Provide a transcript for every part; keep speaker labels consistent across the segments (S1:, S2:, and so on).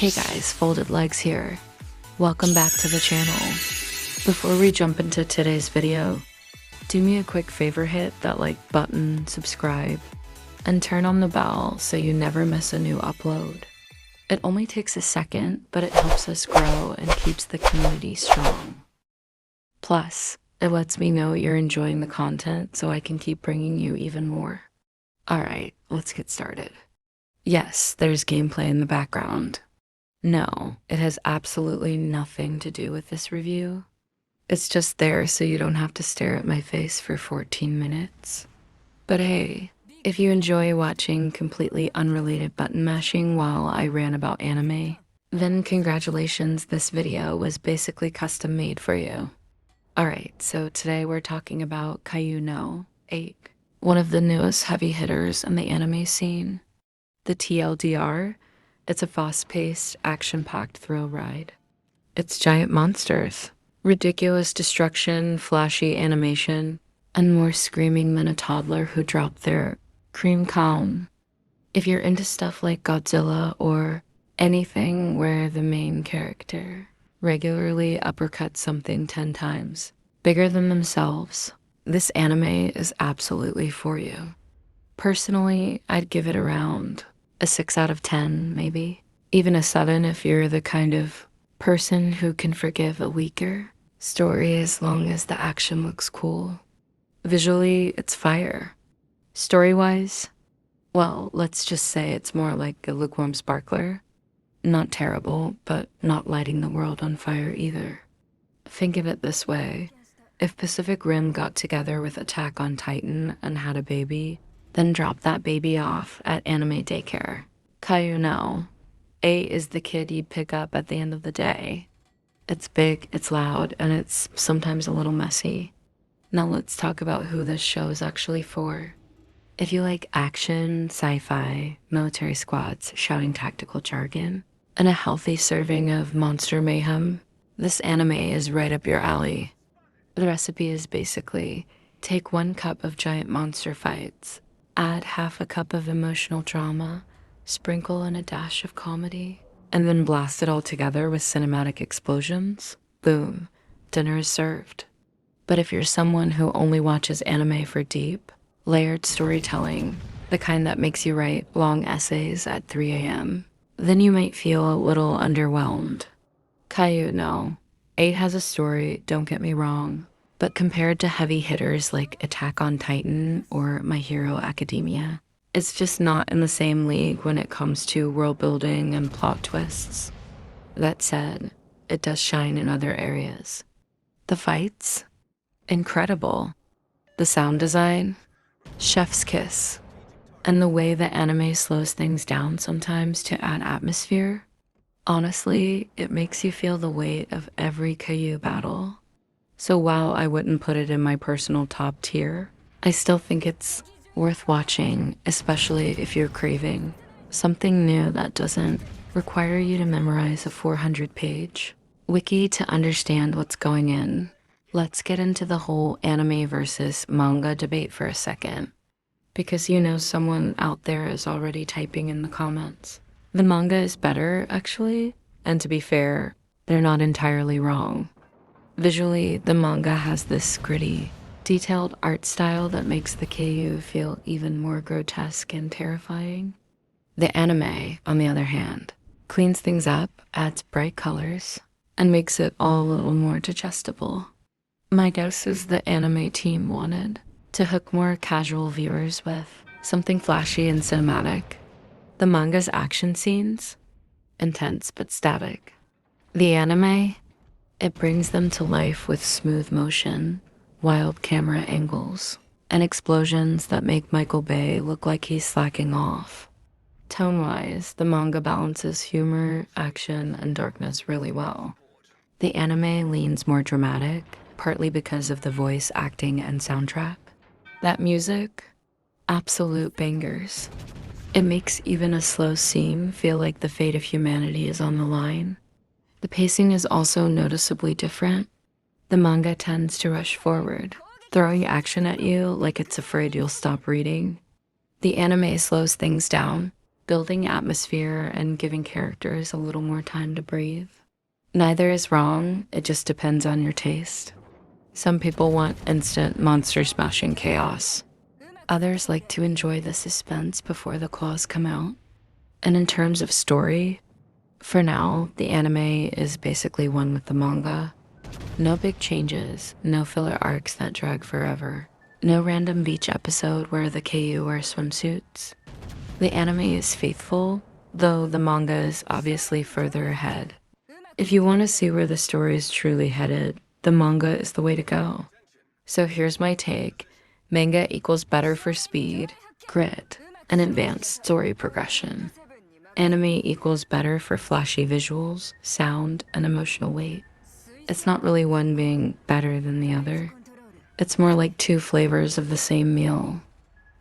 S1: Hey guys, Folded Legs here. Welcome back to the channel. Before we jump into today's video, do me a quick favor, hit that like button, subscribe, and turn on the bell so you never miss a new upload. It only takes a second, but it helps us grow and keeps the community strong. Plus, it lets me know you're enjoying the content so I can keep bringing you even more. Alright, let's get started. Yes, there's gameplay in the background. No, it has absolutely nothing to do with this review. It's just there so you don't have to stare at my face for 14 minutes. But hey, if you enjoy watching completely unrelated button mashing while I rant about anime, then congratulations, this video was basically custom made for you. Alright, so today we're talking about Kaiju no 8, one of the newest heavy hitters in the anime scene. The TLDR, it's a fast-paced, action-packed thrill ride. It's giant monsters, ridiculous destruction, flashy animation, and more screaming than a toddler who dropped their cream cone. If you're into stuff like Godzilla or anything where the main character regularly uppercuts something 10 times bigger than themselves, this anime is absolutely for you. Personally, I'd give it around a 6 out of 10, maybe. Even a 7 if you're the kind of person who can forgive a weaker story as long as the action looks cool. Visually, it's fire. Story-wise, well, let's just say it's more like a lukewarm sparkler. Not terrible, but not lighting the world on fire either. Think of it this way. If Pacific Rim got together with Attack on Titan and had a baby, then drop that baby off at anime daycare. Kaiju no 8 is the kid you'd pick up at the end of the day. It's big, it's loud, and it's sometimes a little messy. Now let's talk about who this show is actually for. If you like action, sci-fi, military squads, shouting tactical jargon, and a healthy serving of monster mayhem, this anime is right up your alley. The recipe is basically take 1 cup of giant monster fights, add half a cup of emotional drama, sprinkle in a dash of comedy, and then blast it all together with cinematic explosions. Boom, dinner is served. But if you're someone who only watches anime for deep, layered storytelling, the kind that makes you write long essays at 3 a.m., then you might feel a little underwhelmed. Kaiju no 8 has a story, don't get me wrong, but compared to heavy hitters like Attack on Titan or My Hero Academia, it's just not in the same league when it comes to world building and plot twists. That said, it does shine in other areas. The fights? Incredible. The sound design? Chef's kiss. And the way the anime slows things down sometimes to add atmosphere? Honestly, it makes you feel the weight of every Kaiju battle. So while I wouldn't put it in my personal top tier, I still think it's worth watching, especially if you're craving something new that doesn't require you to memorize a 400-page wiki to understand what's going in. Let's get into the whole anime versus manga debate for a second, because you know someone out there is already typing in the comments. The manga is better, actually, and to be fair, they're not entirely wrong. Visually, the manga has this gritty, detailed art style that makes the Kaiju feel even more grotesque and terrifying. The anime, on the other hand, cleans things up, adds bright colors, and makes it all a little more digestible. My guess is the anime team wanted to hook more casual viewers with something flashy and cinematic. The manga's action scenes? Intense but static. The anime? It brings them to life with smooth motion, wild camera angles, and explosions that make Michael Bay look like he's slacking off. Tone-wise, the manga balances humor, action, and darkness really well. The anime leans more dramatic, partly because of the voice acting and soundtrack. That music? Absolute bangers. It makes even a slow scene feel like the fate of humanity is on the line. The pacing is also noticeably different. The manga tends to rush forward, throwing action at you like it's afraid you'll stop reading. The anime slows things down, building atmosphere and giving characters a little more time to breathe. Neither is wrong, it just depends on your taste. Some people want instant monster smashing chaos. Others like to enjoy the suspense before the claws come out. And in terms of story, for now, the anime is basically one with the manga. No big changes, no filler arcs that drag forever, no random beach episode where the Kaiju wear swimsuits. The anime is faithful, though the manga is obviously further ahead. If you want to see where the story is truly headed, the manga is the way to go. So here's my take. Manga equals better for speed, grit, and advanced story progression. Anime equals better for flashy visuals, sound, and emotional weight. It's not really one being better than the other. It's more like two flavors of the same meal.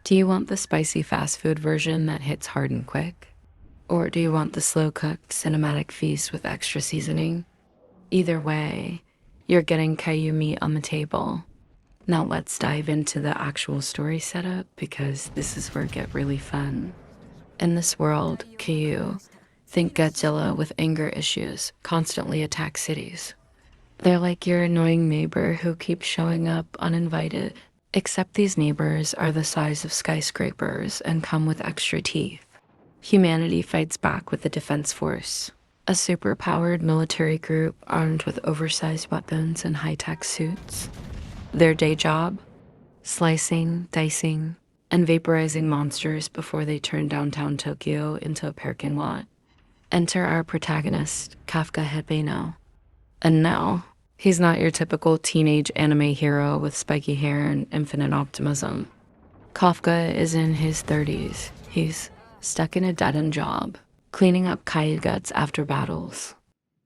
S1: Do you want the spicy fast food version that hits hard and quick? Or do you want the slow-cooked cinematic feast with extra seasoning? Either way, you're getting Kaiju meat on the table. Now let's dive into the actual story setup because this is where it gets really fun. In this world, Kaiju, think Godzilla with anger issues, constantly attack cities. They're like your annoying neighbor who keeps showing up uninvited. Except these neighbors are the size of skyscrapers and come with extra teeth. Humanity fights back with the Defense Force, a super-powered military group armed with oversized weapons and high-tech suits. Their day job? Slicing, dicing, and vaporizing monsters before they turn downtown Tokyo into a parking lot. Enter our protagonist, Kafka Hebeno. And now, he's not your typical teenage anime hero with spiky hair and infinite optimism. Kafka is in his 30s. He's stuck in a dead-end job, cleaning up Kaiju guts after battles.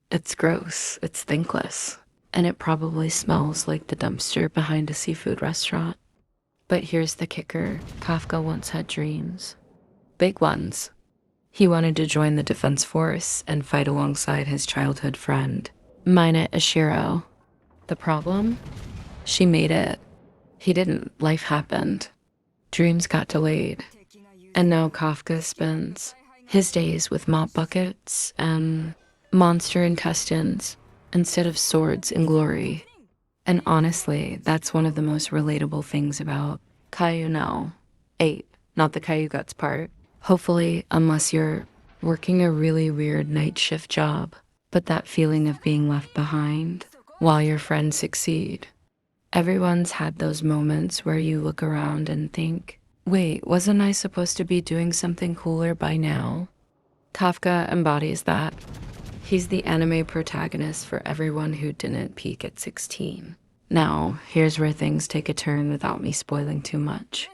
S1: It's gross, it's thankless, and it probably smells like the dumpster behind a seafood restaurant. But here's the kicker, Kafka once had dreams. Big ones. He wanted to join the Defense Force and fight alongside his childhood friend, Mina Ishiro. The problem? She made it. He didn't. Life happened. Dreams got delayed. And now Kafka spends his days with mop buckets and monster intestines instead of swords and glory. And honestly, that's one of the most relatable things about Kaiju now. 8, not the Kaiju guts part. Hopefully, unless you're working a really weird night shift job, but that feeling of being left behind while your friends succeed. Everyone's had those moments where you look around and think, wait, wasn't I supposed to be doing something cooler by now? Kafka embodies that. He's the anime protagonist for everyone who didn't peak at 16. Now, here's where things take a turn without me spoiling too much.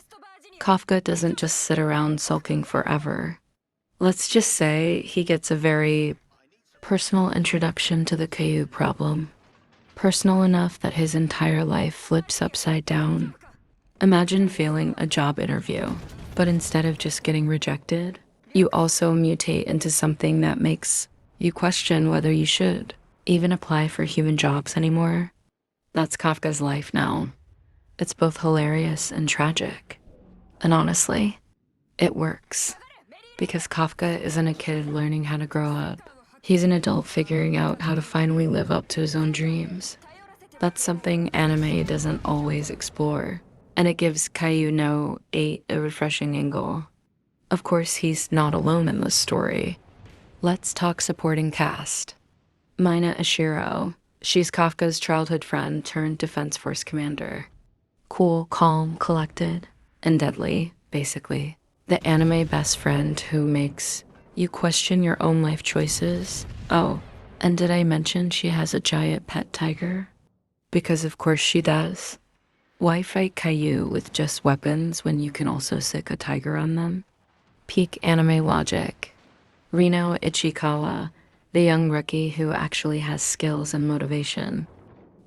S1: Kafka doesn't just sit around sulking forever. Let's just say he gets a very personal introduction to the Kaiju problem. Personal enough that his entire life flips upside down. Imagine failing a job interview, but instead of just getting rejected, you also mutate into something that makes you question whether you should even apply for human jobs anymore. That's Kafka's life now. It's both hilarious and tragic. And honestly, it works. Because Kafka isn't a kid learning how to grow up. He's an adult figuring out how to finally live up to his own dreams. That's something anime doesn't always explore. And it gives Kaiju no 8 a refreshing angle. Of course, he's not alone in this story. Let's talk supporting cast. Mina Ishiro. She's Kafka's childhood friend turned Defense Force commander. Cool, calm, collected, and deadly, basically. The anime best friend who makes you question your own life choices. Oh, and did I mention she has a giant pet tiger? Because of course she does. Why fight Kaiju with just weapons when you can also sick a tiger on them? Peak anime logic. Rino Ichikawa, the young rookie who actually has skills and motivation.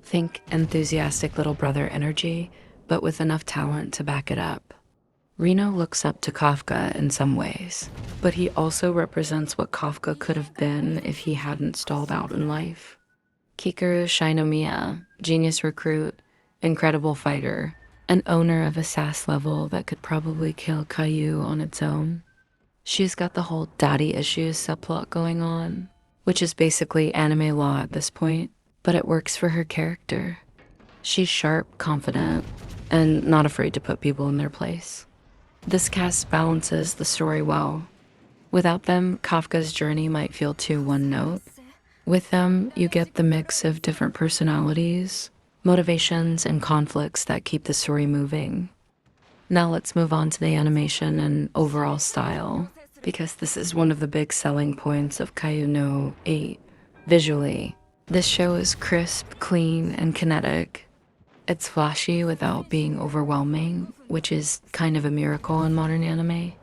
S1: Think enthusiastic little brother energy, but with enough talent to back it up. Rino looks up to Kafka in some ways, but he also represents what Kafka could have been if he hadn't stalled out in life. Kikaru Shinomiya, genius recruit, incredible fighter, an owner of a SAS level that could probably kill Kaiju on its own. She's got the whole daddy issues subplot going on, which is basically anime law at this point, but it works for her character. She's sharp, confident, and not afraid to put people in their place. This cast balances the story well. Without them, Kafka's journey might feel too one note. With them, you get the mix of different personalities, motivations, and conflicts that keep the story moving. Now let's move on to the animation and overall style, because this is one of the big selling points of Kaiju no 8. Visually, this show is crisp, clean, and kinetic. It's flashy without being overwhelming, which is kind of a miracle in modern anime.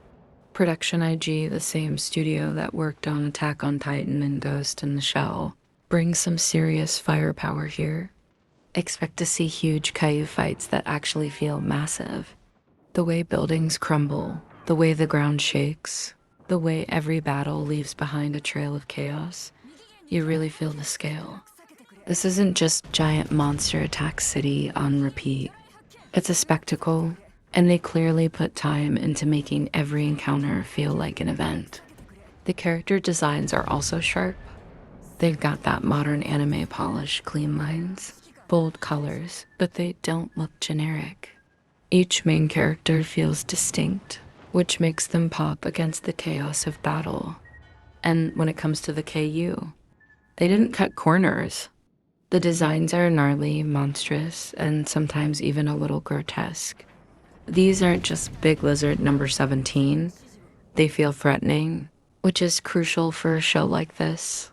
S1: Production IG, the same studio that worked on Attack on Titan and Ghost in the Shell, brings some serious firepower here. Expect to see huge Kaiju fights that actually feel massive. The way buildings crumble, the way the ground shakes, the way every battle leaves behind a trail of chaos, you really feel the scale. This isn't just giant monster attack city on repeat. It's a spectacle, and they clearly put time into making every encounter feel like an event. The character designs are also sharp. They've got that modern anime polish, clean lines, bold colors, but they don't look generic. Each main character feels distinct, which makes them pop against the chaos of battle. And when it comes to the KU, they didn't cut corners. The designs are gnarly, monstrous, and sometimes even a little grotesque. These aren't just big lizard number 17. They feel threatening, which is crucial for a show like this.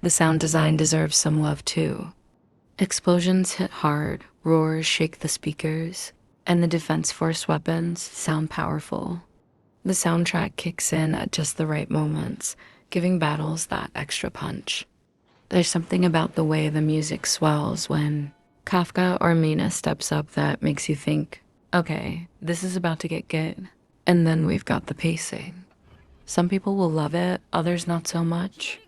S1: The sound design deserves some love too. Explosions hit hard, roars shake the speakers, and the Defense Force weapons sound powerful. The soundtrack kicks in at just the right moments, giving battles that extra punch. There's something about the way the music swells when Kafka or Mina steps up that makes you think, okay, this is about to get good. And then we've got the pacing. Some people will love it, others not so much.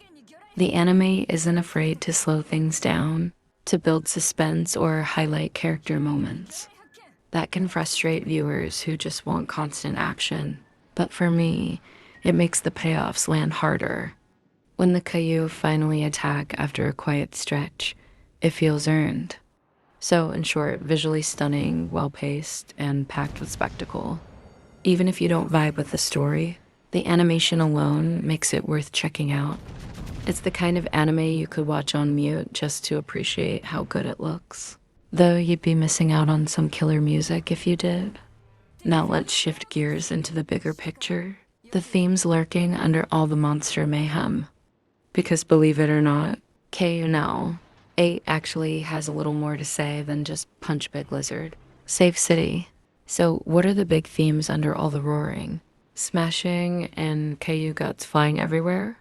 S1: The anime isn't afraid to slow things down, to build suspense or highlight character moments. That can frustrate viewers who just want constant action. But for me, it makes the payoffs land harder. When the Kaiju finally attack after a quiet stretch, it feels earned. So, in short, visually stunning, well-paced, and packed with spectacle. Even if you don't vibe with the story, the animation alone makes it worth checking out. It's the kind of anime you could watch on mute just to appreciate how good it looks. Though you'd be missing out on some killer music if you did. Now let's shift gears into the bigger picture. The themes lurking under all the monster mayhem. Because believe it or not, Kaiju no 8 actually has a little more to say than just punch big lizard. Save city. So what are the big themes under all the roaring? Smashing and Kaiju guts flying everywhere?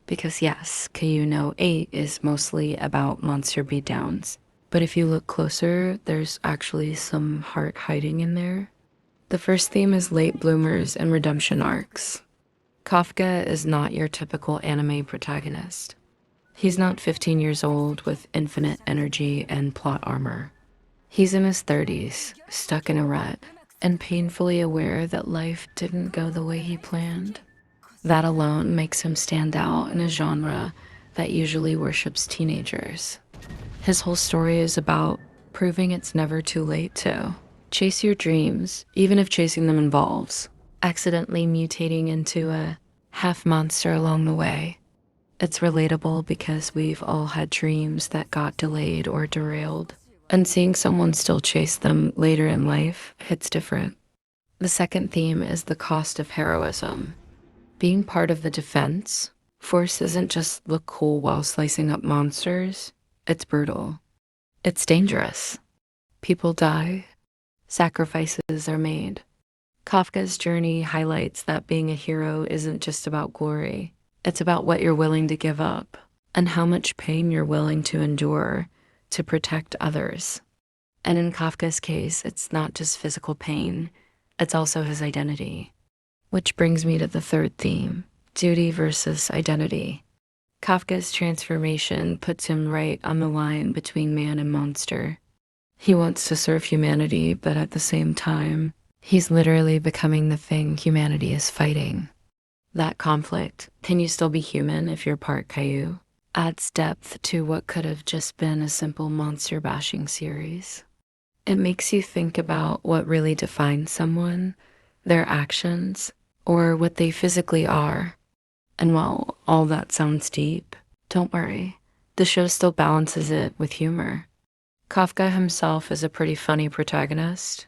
S1: Because yes, Kaiju no 8 is mostly about monster beatdowns. But if you look closer, there's actually some heart hiding in there. The first theme is late bloomers and redemption arcs. Kafka is not your typical anime protagonist. He's not 15 years old with infinite energy and plot armor. He's in his 30s, stuck in a rut, and painfully aware that life didn't go the way he planned. That alone makes him stand out in a genre that usually worships teenagers. His whole story is about proving it's never too late to chase your dreams, even if chasing them involves accidentally mutating into a half monster along the way. It's relatable because we've all had dreams that got delayed or derailed, and seeing someone still chase them later in life hits different. The second theme is the cost of heroism. Being part of the defense force isn't just look cool while slicing up monsters. It's brutal. It's dangerous. People die. Sacrifices are made. Kafka's journey highlights that being a hero isn't just about glory. It's about what you're willing to give up and how much pain you're willing to endure to protect others. And in Kafka's case, it's not just physical pain, it's also his identity. Which brings me to the third theme, duty versus identity. Kafka's transformation puts him right on the line between man and monster. He wants to serve humanity, but at the same time, he's literally becoming the thing humanity is fighting. That conflict, can you still be human if you're part Kaiju, adds depth to what could have just been a simple monster bashing series. It makes you think about what really defines someone, their actions, or what they physically are. And while all that sounds deep, don't worry, the show still balances it with humor. Kafka himself is a pretty funny protagonist.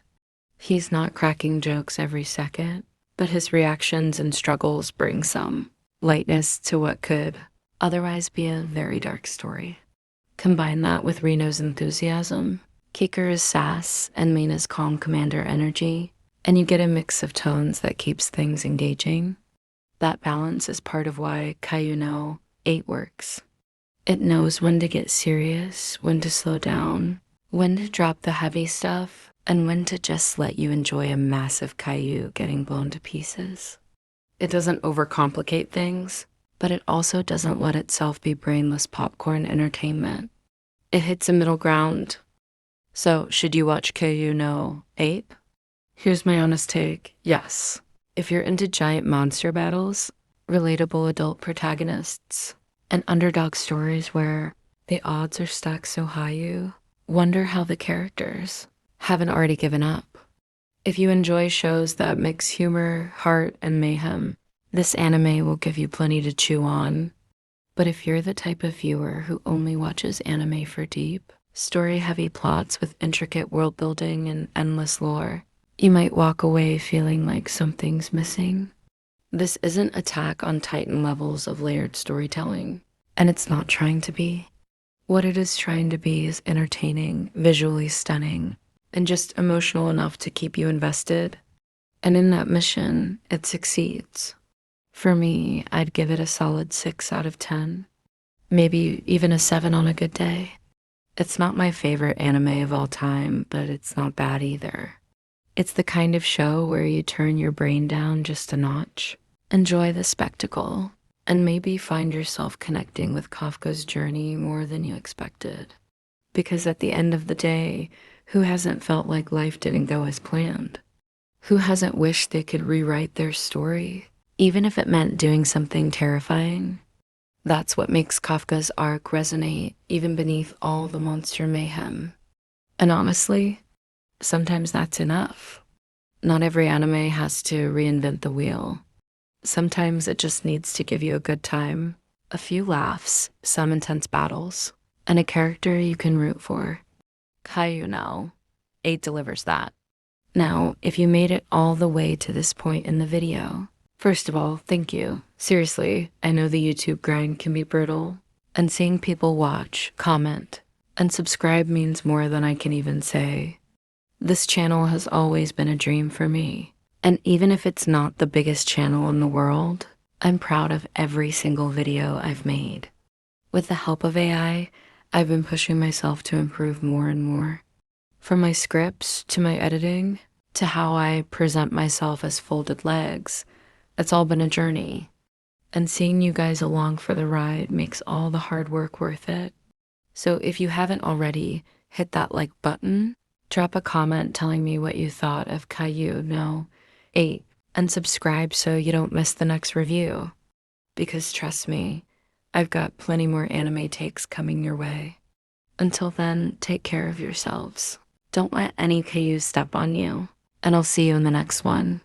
S1: He's not cracking jokes every second, but his reactions and struggles bring some lightness to what could otherwise be a very dark story. Combine that with Reno's enthusiasm, Kiker's sass, and Mina's calm commander energy, and you get a mix of tones that keeps things engaging. That balance is part of why Kaiju no 8 works. It knows when to get serious, when to slow down, when to drop the heavy stuff, and when to just let you enjoy a massive Kaiju getting blown to pieces. It doesn't overcomplicate things, but it also doesn't let itself be brainless popcorn entertainment. It hits a middle ground. So, should you watch Kaiju no 8? Here's my honest take, yes. If you're into giant monster battles, relatable adult protagonists, and underdog stories where the odds are stacked so high you wonder how the characters haven't already given up. If you enjoy shows that mix humor, heart, and mayhem, this anime will give you plenty to chew on. But if you're the type of viewer who only watches anime for deep, story-heavy plots with intricate world building and endless lore, you might walk away feeling like something's missing. This isn't Attack on Titan levels of layered storytelling, and it's not trying to be. What it is trying to be is entertaining, visually stunning, and just emotional enough to keep you invested. And in that mission, it succeeds. For me, I'd give it a solid 6 out of 10. Maybe even a 7 on a good day. It's not my favorite anime of all time, but it's not bad either. It's the kind of show where you turn your brain down just a notch, enjoy the spectacle, and maybe find yourself connecting with Kafka's journey more than you expected. Because at the end of the day, who hasn't felt like life didn't go as planned? Who hasn't wished they could rewrite their story, even if it meant doing something terrifying? That's what makes Kafka's arc resonate even beneath all the monster mayhem. And honestly, sometimes that's enough. Not every anime has to reinvent the wheel. Sometimes it just needs to give you a good time, a few laughs, some intense battles, and a character you can root for. Kaiju no 8 delivers that. Now, if you made it all the way to this point in the video, first of all, thank you. Seriously, I know the YouTube grind can be brutal, and seeing people watch, comment, and subscribe means more than I can even say. This channel has always been a dream for me, and even if it's not the biggest channel in the world, I'm proud of every single video I've made. With the help of AI, I've been pushing myself to improve more and more. From my scripts to my editing to how I present myself as folded legs, it's all been a journey. And seeing you guys along for the ride makes all the hard work worth it. So if you haven't already, hit that like button, drop a comment telling me what you thought of Kaiju no 8, and subscribe so you don't miss the next review. Because trust me, I've got plenty more anime takes coming your way. Until then, take care of yourselves. Don't let any Kaiju step on you, and I'll see you in the next one.